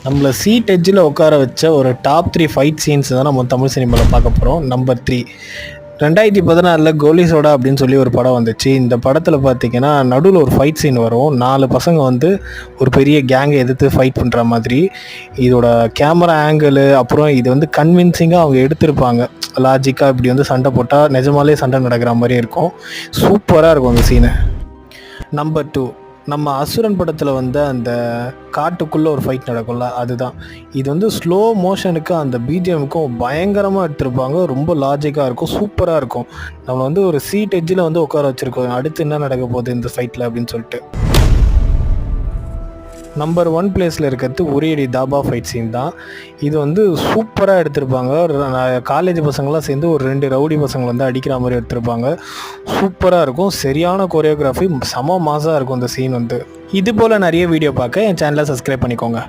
நம்மள சீட் எட்ஜில் உட்கார வச்ச ஒரு டாப் 3 ஃபைட் சீன்ஸ் தான் நம்ம தமிழ் சினிமாவில் பார்க்க போகிறோம். நம்பர் 3, 2014 கோலி சோடா அப்படின்னு சொல்லி ஒரு படம் வந்துச்சு. இந்த படத்தில் பார்த்தீங்கன்னா நடுவில் ஒரு ஃபைட் சீன் வரும். 4 பசங்க வந்து ஒரு பெரிய கேங்கை எதிர்த்து ஃபைட் பண்ணுற மாதிரி. இதோட கேமரா ஆங்கிள், அப்புறம் இது வந்து கன்வின்சிங்காக அவங்க எடுத்திருப்பாங்க. லாஜிக்காக இப்படி வந்து சண்டை போட்டால் நிஜமாலே சண்டை நடக்கிற மாதிரி இருக்கும். சூப்பராக இருக்கும் அந்த சீனு. நம்பர் 2, நம்ம அசுரன் படத்தில் வந்து அந்த காட்டுக்குள்ளே ஒரு ஃபைட் நடக்கும்ல, அதுதான். இது வந்து ஸ்லோ மோஷனுக்கு அந்த பிஜிஎம்முக்கும் பயங்கரமாக எடுத்திருப்பாங்க. ரொம்ப லாஜிக்காக இருக்கும், சூப்பராக இருக்கும். நம்மளை வந்து ஒரு சீட் எட்ஜில் வந்து உட்கார வச்சுருக்கோம், அடுத்து என்ன நடக்க போகுது இந்த ஃபைட்டில் அப்படின்னு சொல்லிட்டு. நம்பர் 1 பிளேஸில் இருக்கிறது உரியடி தாபா ஃபைட் சீன் தான். இது வந்து சூப்பராக எடுத்திருப்பாங்க. காலேஜ் பசங்களாம் சேர்ந்து ஒரு 2 ரவுடி பசங்களை வந்து அடிக்கிற மாதிரி எடுத்திருப்பாங்க. சூப்பராக இருக்கும், சரியான கொரியோகிராஃபி, செம மாசாக இருக்கும் இந்த சீன் வந்து. இது போல் நிறைய வீடியோ பார்க்க என் சேனலை சப்ஸ்கிரைப் பண்ணிக்கோங்க.